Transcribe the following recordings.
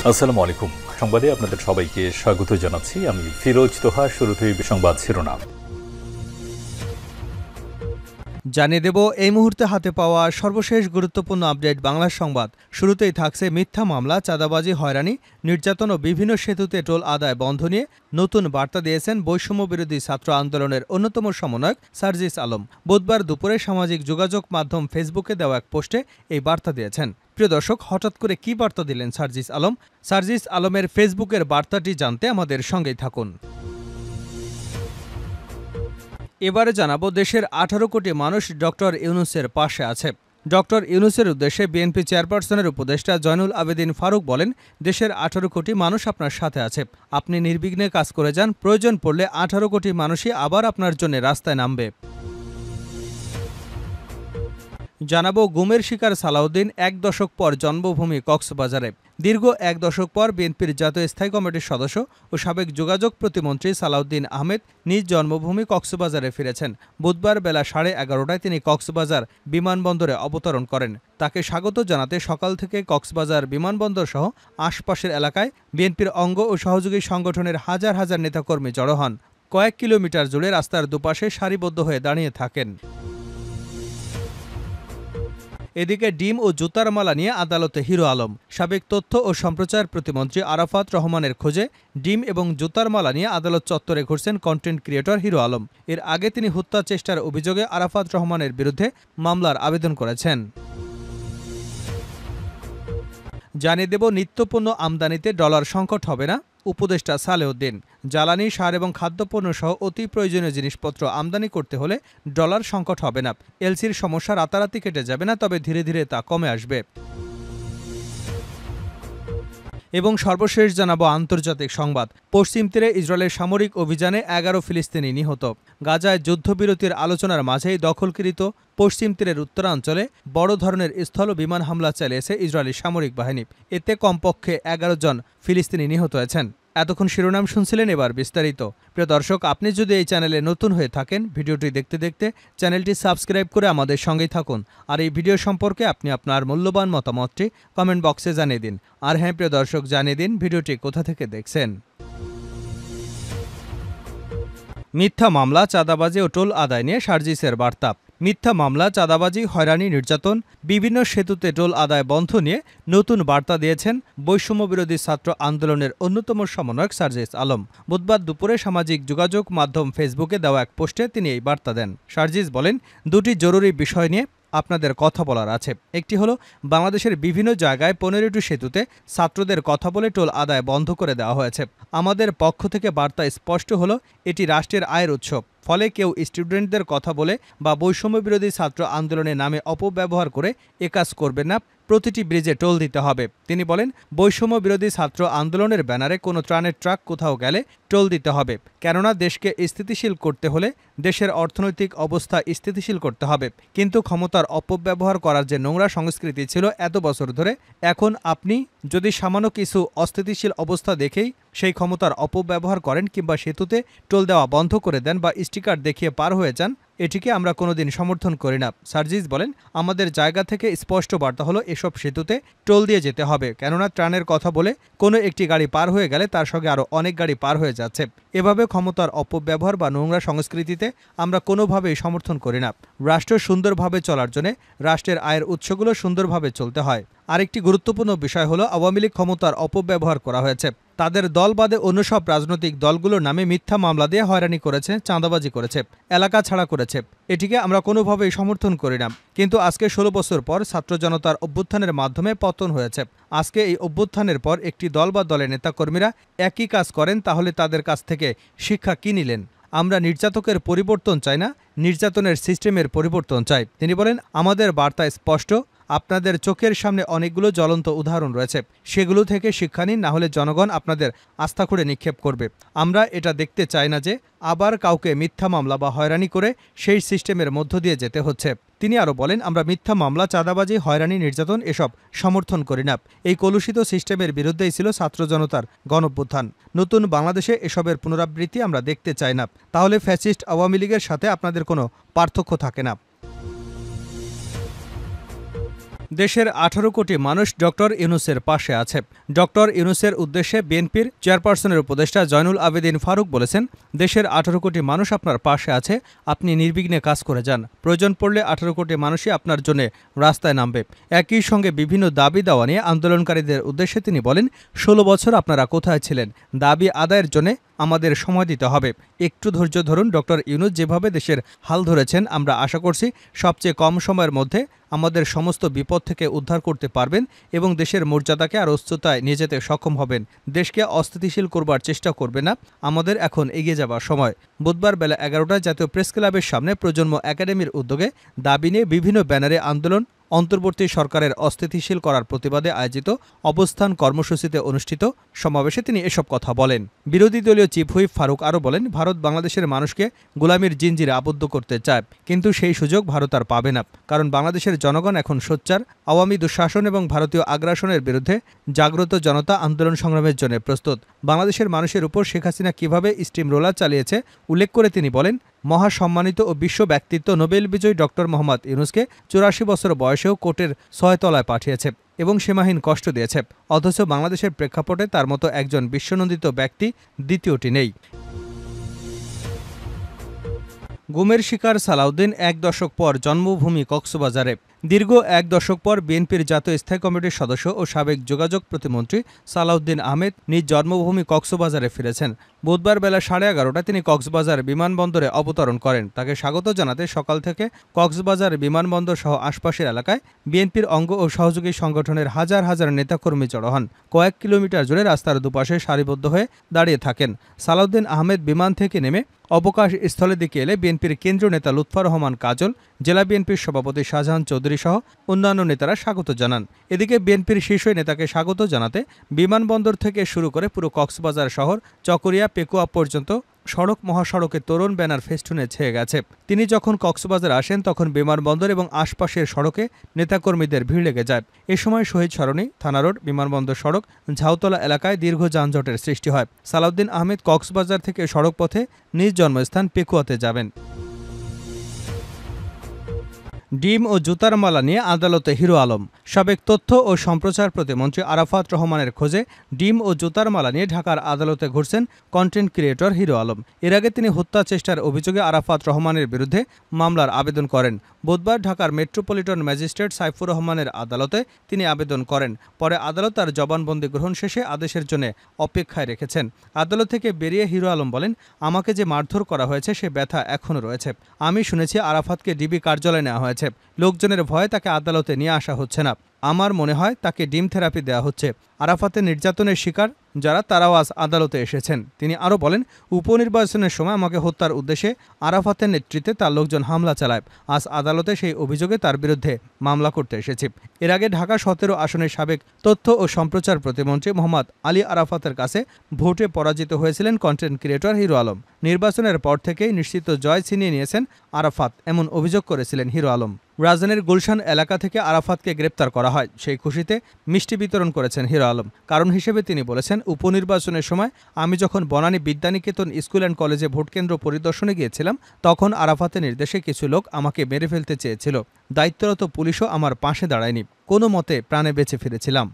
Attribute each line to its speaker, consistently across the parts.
Speaker 1: আসসালামু আলাইকুম। সংবাদে আপনাদের সবাইকে স্বাগত জানাচ্ছি। আমি ফিরোজ তোহা। শুরুতেই সংবাদ শিরোনাম
Speaker 2: জানিয়ে দেব এই মুহূর্তে হাতে পাওয়া সর্বশেষ গুরুত্বপূর্ণ আপডেট বাংলা সংবাদ। শুরুতেই থাকছে মিথ্যা মামলা, চাঁদাবাজি, হয়রানি, নির্যাতন ও বিভিন্ন সেতুতে টোল আদায় বন্ধ নিয়ে নতুন বার্তা দিয়েছেন বৈষম্য বিরোধী ছাত্র আন্দোলনের অন্যতম সমন্বয়ক সার্জিস আলম। বুধবার দুপুরে সামাজিক যোগাযোগ মাধ্যম ফেসবুকে দেওয়া এক পোস্টে এই বার্তা দিয়েছেন। প্রিয় দর্শক, হঠাৎ করে কি বার্তা দিলেন সার্জিস আলম? সার্জিস আলমের ফেসবুকের বার্তাটি জানতে আমাদের সঙ্গেই থাকুন। এবারে জানাবো দেশের ১৮ কোটি মানুষ ডক্টর ইউনূসের পাশে আছে। ডক্টর ইউনূসের উদ্দেশ্যে বিএনপি চেয়ারপারসনের উপদেষ্টা জয়নুল আবেদিন ফারুক বলেন, দেশের ১৮ কোটি মানুষ আপনার সাথে আছে। আপনি নির্বিঘ্নে কাজ করে যান। প্রয়োজন পড়লে ১৮ কোটি মানুষই আবার আপনার জন্য রাস্তায় নামবে। জানাবো গুমের শিকার সালাউদ্দিন ১ দশক পর জন্মভূমি কক্সবাজারে। দীর্ঘ ১ দশক পর বিএনপির জাতীয় স্থায়ী কমিটির সদস্য ও সাবেক যোগাযোগ প্রতিমন্ত্রী সালাউদ্দিন আহমেদ নিজ জন্মভূমি কক্সবাজারে ফিরেছেন। বুধবার বেলা 11:30টায় তিনি কক্সবাজার বিমানবন্দরে অবতরণ করেন। তাকে স্বাগত জানাতে সকাল থেকে কক্সবাজার বিমানবন্দর সহ আশপাশের এলাকায় বিএনপির অঙ্গ ও সহযোগী সংগঠনের হাজার হাজার নেতাকর্মী জড়ো হন। কয়েক কিলোমিটার জুড়ে রাস্তার দুপাশে সারিবদ্ধ হয়ে দাঁড়িয়ে থাকেন। এদিকে ডিম ও জুতার মালা নিয়ে আদালতে হিরো আলম। সাবেক তথ্য ও সম্প্রচার প্রতিমন্ত্রী আরাফাত রহমানের খোঁজে ডিম এবং জুতার মালা নিয়ে আদালত চত্বরে ঘুরছেন কন্টেন্ট ক্রিয়েটর হিরো আলম। এর আগে তিনি হত্যা চেষ্টার অভিযোগে আরাফাত রহমানের বিরুদ্ধে মামলার আবেদন করেছেন। জানিয়ে দেব নিত্যপণ্য আমদানিতে ডলার সংকট হবে না, উপদেষ্টা সালেউদ্দিন। জ্বালানি, সার এবং খাদ্যপণ্য সহ অতি প্রয়োজনীয় জিনিসপত্র আমদানি করতে হলে ডলার সংকট হবে না। এলসির সমস্যা রাতারাতি কেটে যাবে না, তবে ধীরে ধীরে তা কমে আসবে। এবং সর্বশেষ জানাবো আন্তর্জাতিক সংবাদ। পশ্চিম তীরে ইসরায়েলের সামরিক অভিযানে ১১ ফিলিস্তিনি নিহত। গাজায় যুদ্ধবিরতির আলোচনার মাঝেই দখলকৃত পশ্চিম তীরের উত্তরাঞ্চলে বড় ধরনের স্থল ও বিমান হামলা চালিয়েছে ইসরায়েলি সামরিক বাহিনী। এতে কমপক্ষে ১১ জন ফিলিস্তিনি নিহত হয়েছেন। এতক্ষণ শিরোনাম শুনছিলেন, এবার বিস্তারিত। প্রিয় দর্শক, আপনি যদি এই চ্যানেলে নতুন হয়ে থাকেন, ভিডিওটি দেখতে দেখতে চ্যানেলটি সাবস্ক্রাইব করে আমাদের সঙ্গেই থাকুন। আর এই ভিডিও সম্পর্কে আপনি আপনার মূল্যবান মতামতটি কমেন্ট বক্সে জানিয়ে দিন। আর হ্যাঁ প্রিয় দর্শক, জানিয়ে দিন ভিডিওটি কোথা থেকে দেখছেন। মিথ্যা মামলা, চাঁদাবাজি ও টোল আদায় নিয়ে সার্জিসের বার্তা। মিথ্যা মামলা, চাঁদাবাজি, হয়রানি, নির্যাতন, বিভিন্ন সেতুতে টোল আদায় বন্ধ নিয়ে নতুন বার্তা দিয়েছেন বৈষম্য বিরোধী ছাত্র আন্দোলনের অন্যতম সমন্বয়ক সার্জিস আলম। বুধবার দুপুরে সামাজিক যোগাযোগ মাধ্যম ফেসবুকে দেওয়া এক পোস্টে তিনি এই বার্তা দেন। সার্জিস বলেন, দুটি জরুরি বিষয় নিয়ে আপনাদের কথা বলার আছে। একটি হলো বাংলাদেশের বিভিন্ন জায়গায় 15টি সেতুতে ছাত্রদের কথা বলে টোল আদায় বন্ধ করে দেওয়া হয়েছে। আমাদের পক্ষ থেকে বার্তা স্পষ্ট হলো, এটি রাষ্ট্রের আয়ের উৎস। ফলে কেউ স্টুডেন্টদের কথা বলে বা বৈষম্য বিরোধী ছাত্র আন্দোলনের নামে অপব্যবহার করে একাজ করবে না। প্রতিটি ব্রিজে টোল দিতে হবে। তিনি বলেন, বৈষম্য বিরোধী ছাত্র আন্দোলনের ব্যানারে কোনো ত্রাণের ট্রাক কোথাও গেলে টোল দিতে হবে। কেননা দেশকে স্থিতিশীল করতে হলে দেশের অর্থনৈতিক অবস্থা স্থিতিশীল করতে হবে। কিন্তু ক্ষমতার অপব্যবহার করার যে নোংরা সংস্কৃতি ছিল এত বছর ধরে, এখন আপনি যদি সামান্য কিছু অস্থিতিশীল অবস্থা দেখেই সেই ক্ষমতার অপব্যবহার করেন কিংবা সেতুতে টোল দেওয়া বন্ধ করে দেন বা স্টিকার দেখিয়ে পার হয়ে যান, এটিকে আমরা কোনোদিন সমর্থন করি না। সার্জিস বলেন, আমাদের জায়গা থেকে স্পষ্ট বার্তা হলো, এসব সেতুতে টোল দিয়ে যেতে হবে। কেননা ত্রাণের কথা বলে কোনো একটি গাড়ি পার হয়ে গেলে তার সঙ্গে আরও অনেক গাড়ি পার হয়ে যাচ্ছে। এভাবে ক্ষমতার অপব্যবহার বা নোংরা সংস্কৃতিতে আমরা কোনোভাবেই সমর্থন করি না। রাষ্ট্র সুন্দরভাবে চলার জন্য রাষ্ট্রের আয়ের উৎসগুলো সুন্দরভাবে চলতে হয়। আরেকটি গুরুত্বপূর্ণ বিষয় হলো, আওয়ামী লীগ ক্ষমতার অপব্যবহার করা হয়েছে। তাদের দল বাদে অন্য সব রাজনৈতিক দলগুলোর নামে মিথ্যা মামলা দিয়ে হয়রানি করেছে, চাঁদাবাজি করেছে, এলাকা ছাড়া করেছে। এটিকে আমরা কোনোভাবেই সমর্থন করি না। কিন্তু আজকে 16 বছর পর ছাত্র জনতার অভ্যুত্থানের মাধ্যমে পতন হয়েছে। আজকে এই অভ্যুত্থানের পর একটি দল বা দলের নেতাকর্মীরা একই কাজ করেন, তাহলে তাদের কাছ থেকে শিক্ষা কী নিলেন? আমরা নির্যাতকের পরিবর্তন চাই না, নির্যাতনের সিস্টেমের পরিবর্তন চাই। তিনি বলেন, আমাদের বার্তা স্পষ্ট। আপনাদের চোখের সামনে অনেকগুলো জ্বলন্ত উদাহরণ রয়েছে, সেগুলো থেকে শিক্ষা নিন, না হলে জনগণ আপনাদের আস্থা করে নিক্ষেপ করবে। আমরা এটা দেখতে চাই না যে আবার কাউকে মিথ্যা মামলা বা হয়রানি করে সেই সিস্টেমের মধ্য দিয়ে যেতে হচ্ছে। তিনি আরও বলেন, আমরা মিথ্যা মামলা, চাঁদাবাজি, হয়রানি, নির্যাতন এসব সমর্থন করি না। এই কলুষিত সিস্টেমের বিরুদ্ধেই ছিল ছাত্র জনতার গণঅভ্যুত্থান। নতুন বাংলাদেশে এসবের পুনরাবৃত্তি আমরা দেখতে চাই না। তাহলে ফ্যাসিস্ট আওয়ামী লীগের সাথে আপনাদের কোনো পার্থক্য থাকে না। দেশের 18 কোটি মানুষ ডক্টর ইউনূসের পাশে আছে। ডক্টর ইউনূসের উদ্দেশ্যে বিএনপির চেয়ারপারসনের উপদেষ্টা জয়নুল আবেদিন ফারুক বলেছেন, দেশের 18 কোটি মানুষ আপনার পাশে আছে, আপনি নির্বিঘ্নে কাজ করে যান। প্রয়োজন পড়লে 18 কোটি মানুষই আপনার জন্য রাস্তায় নামবে। একই সঙ্গে বিভিন্ন দাবি দাওয়া নিয়ে আন্দোলনকারীদের উদ্দেশ্যে তিনি বলেন, 16 বছর আপনারা কোথায় ছিলেন? দাবি আদায়ের জন্য আমাদের সময় দিতে হবে। একটু ধৈর্য ধরুন। ডক্টর ইউনূস যেভাবে দেশের হাল ধরেছেন, আমরা আশা করছি সবচেয়ে কম সময়ের মধ্যে আমাদের সমস্ত বিপদ থেকে উদ্ধার করতে পারবেন এবং দেশের মর্যাদাকে আর উচ্চতায় নিয়ে যেতে সক্ষম হবেন। দেশকে অস্থিতিশীল করবার চেষ্টা করবে না। আমাদের এখন এগিয়ে যাবার সময়। বুধবার বেলা 11টায় জাতীয় প্রেস ক্লাবের সামনে প্রজন্ম একাডেমির উদ্যোগে দাবি নিয়ে বিভিন্ন ব্যানারে আন্দোলন অন্তর্বর্তী সরকারের অস্থিতিশীল করার প্রতিবাদে আয়োজিত অবস্থান কর্মসূচিতে অনুষ্ঠিত সমাবেশে তিনি এসব কথা বলেন। বিরোধী দলীয় চিফ হুইপ ফারুক আরও বলেন, ভারত বাংলাদেশের মানুষকে গোলামির জিঞ্জিরে আবদ্ধ করতে চায়, কিন্তু সেই সুযোগ ভারত আর পাবে না। কারণ বাংলাদেশের জনগণ এখন সোচ্চার। আওয়ামী দুঃশাসন এবং ভারতীয় আগ্রাসনের বিরুদ্ধে জাগ্রত জনতা আন্দোলন সংগ্রামের জন্য প্রস্তুত। বাংলাদেশের মানুষের উপর শেখ হাসিনা কীভাবে স্টিম রোলার চালিয়েছে উল্লেখ করে তিনি বলেন, মহাসম্মানিত ও বিশ্ব ব্যক্তিত্ব নোবেল বিজয়ী ডক্টর মোহাম্মদ ইউনূসকে 84 বছর বয়সেও কোর্টের 6 তলায় পাঠিয়েছে এবং সীমাহীন কষ্ট দিয়েছে। অথচ বাংলাদেশের প্রেক্ষাপটে তার মতো একজন বিশ্বনন্দিত ব্যক্তি দ্বিতীয়টি নেই। গুমের শিকার সালাউদ্দিন 1 দশক পর জন্মভূমি কক্সবাজারে। দীর্ঘ 1 দশক পর বিএনপির জাতীয় স্থায়ী কমিটির সদস্য ও সাবেক যোগাযোগ প্রতিমন্ত্রী সালাউদ্দিন আহমেদ নিজ জন্মভূমি কক্সবাজারে ফিরেছেন। বুধবার বেলা 11:30টায় তিনি কক্সবাজার বিমানবন্দরে অবতরণ করেন। তাকে স্বাগত জানাতে সকাল থেকে কক্সবাজার বিমানবন্দর সহ আশপাশের এলাকায় বিএনপির অঙ্গ ও সহযোগী সংগঠনের হাজার হাজার নেতাকর্মী জড়ো হন। কয়েক কিলোমিটার জুড়ে রাস্তার দুপাশে সারিবদ্ধ হয়ে দাঁড়িয়ে থাকেন। সালাউদ্দিন আহমেদ বিমান থেকে নেমে অবকাশ স্থলের দিকে এলে বিএনপির কেন্দ্রীয় নেতা লুৎফর রহমান কাজল, জেলা বিএনপির সভাপতি শাহজাহান চৌধুরী সহ অন্যান্য নেতারা স্বাগত জানান। এদিকে বিএনপির শীর্ষ নেতাকে স্বাগত জানাতে বিমানবন্দর থেকে শুরু করে পুরো কক্সবাজার শহর, চকরিয়া, পেকুয়া পর্যন্ত সড়ক মহাসড়কে তরুণ ব্যানার ফেস্টুনে ছেয়ে গেছে। তিনি যখন কক্সবাজার আসেন তখন বিমানবন্দর এবং আশপাশের সড়কে নেতাকর্মীদের ভিড় লেগে যায়। এ সময় শহীদ সরণি, থানা রোড, বিমানবন্দর সড়ক, ঝাউতলা এলাকায় দীর্ঘ যানজটের সৃষ্টি হয়। সালাউদ্দিন আহমেদ কক্সবাজার থেকে সড়ক পথে নিজ জন্মস্থান পেকুয়াতে যাবেন। ডিম ও জুতার মালা নিয়ে আদালতে হিরো আলম। সাবেক তথ্য ও সম্প্রচার প্রতিমন্ত্রী আরাফাত রহমানের খোঁজে ডিম ও জুতার মালা নিয়ে ঢাকার আদালতে ঘুরছেন কন্টেন্ট ক্রিয়েটর হিরো আলম। এর আগে তিনি হত্যা চেষ্টার অভিযোগে আরাফাত রহমানের বিরুদ্ধে মামলার আবেদন করেন। বুধবার ঢাকার মেট্রোপলিটন ম্যাজিস্ট্রেট সাইফুর রহমানের আদালতে তিনি আবেদন করেন। পরে আদালত তার জবানবন্দি গ্রহণ শেষে আদেশের জন্য অপেক্ষায় রেখেছেন। আদালত থেকে বেরিয়ে হিরো আলম বলেন, আমাকে যে মারধর করা হয়েছে সে ব্যথা এখনও রয়েছে। আমি শুনেছি আরাফাতকে ডিবি কার্যালয়ে নেওয়া হয়েছে। লোকজনের ভয়ে তাকে আদালতে নিয়ে আসা হচ্ছে না। আমার মনে হয় তাকে ডিম থেরাপি দেওয়া হচ্ছে। আরাফাতের নির্যাতনের শিকার যারা তারাও আজ আদালতে এসেছেন। তিনি আরও বলেন, উপনির্বাচনের সময় আমাকে হত্যার উদ্দেশ্যে আরাফাতের নেতৃত্বে তার লোকজন হামলা চালায়। আজ আদালতে সেই অভিযোগে তার বিরুদ্ধে মামলা করতে এসেছি। এর আগে ঢাকা 17 আসনের সাবেক তথ্য ও সম্প্রচার প্রতিমন্ত্রী মোহাম্মদ আলী আরাফাতের কাছে ভোটে পরাজিত হয়েছিলেন কন্টেন্ট ক্রিয়েটর হিরো আলম। নির্বাচনের পর থেকেই নিশ্চিত জয় ছিনিয়ে নিয়েছেন আরাফাত, এমন অভিযোগ করেছিলেন হিরো আলম। রাজধানীর গুলশান এলাকা থেকে আরাফাতকে গ্রেপ্তার করা হয়। সেই খুশিতে মিষ্টি বিতরণ করেছেন হিরো আলম। কারণ হিসেবে তিনি বলেছেন, উপনির্বাচনের সময় আমি যখন বনানী বিদ্যানিকেতন স্কুল অ্যান্ড কলেজে ভোটকেন্দ্র পরিদর্শনে গিয়েছিলাম তখন আরাফাতের নির্দেশে কিছু লোক আমাকে মেরে ফেলতে চেয়েছিল। দায়িত্বরত পুলিশও আমার পাশে দাঁড়ায়নি। কোনো মতে প্রাণে বেঁচে ফিরেছিলাম।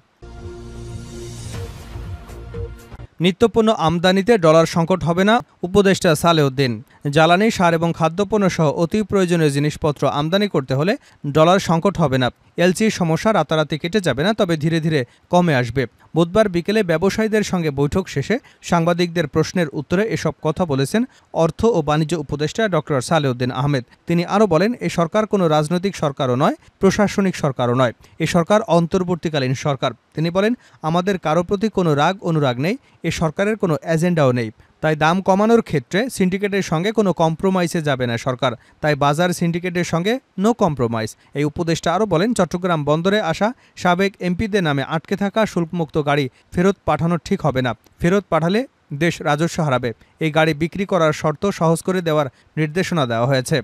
Speaker 2: নিত্যপণ্য আমদানিতে ডলার সংকট হবে না, উপদেষ্টা সালেউদ্দিন। জ্বালানি, সার এবং খাদ্যপণ্য সহ অতি প্রয়োজনীয় জিনিসপত্র আমদানি করতে হলে ডলার সংকট হবে না। এলসির সমস্যা রাতারাতি কেটে যাবে না, তবে ধীরে ধীরে কমে আসবে। বুধবার বিকেলে ব্যবসায়ীদের সঙ্গে বৈঠক শেষে সাংবাদিকদের প্রশ্নের উত্তরে এসব কথা বলেছেন অর্থ ও বাণিজ্য উপদেষ্টা ডক্টর সালেউদ্দিন আহমেদ। তিনি আরও বলেন, এ সরকার কোনো রাজনৈতিক সরকারও নয়, প্রশাসনিক সরকারও নয়। এ সরকার অন্তর্বর্তীকালীন সরকার। তিনি বলেন, আমাদের কারো প্রতি কোনো রাগ অনুরাগ নেই, এ সরকারের কোনো এজেন্ডাও নেই। তাই দাম কমানোর ক্ষেত্রে সিন্ডিকেটের সঙ্গে কোনো কম্প্রোমাইজে যাবে না সরকার। তাই বাজার সিন্ডিকেটের সঙ্গে নো কম্প্রোমাইজ। এই উপদেষ্টা আরও বলেন, চট্টগ্রাম বন্দরে আসা সাবেক এমপিদের নামে আটকে থাকা শুল্কমুক্ত গাড়ি ফেরত পাঠানো ঠিক হবে না। ফেরত পাঠালে দেশ রাজস্ব হারাবে। এই গাড়ি বিক্রি করার শর্ত সহজ করে দেওয়ার নির্দেশনা দেওয়া হয়েছে।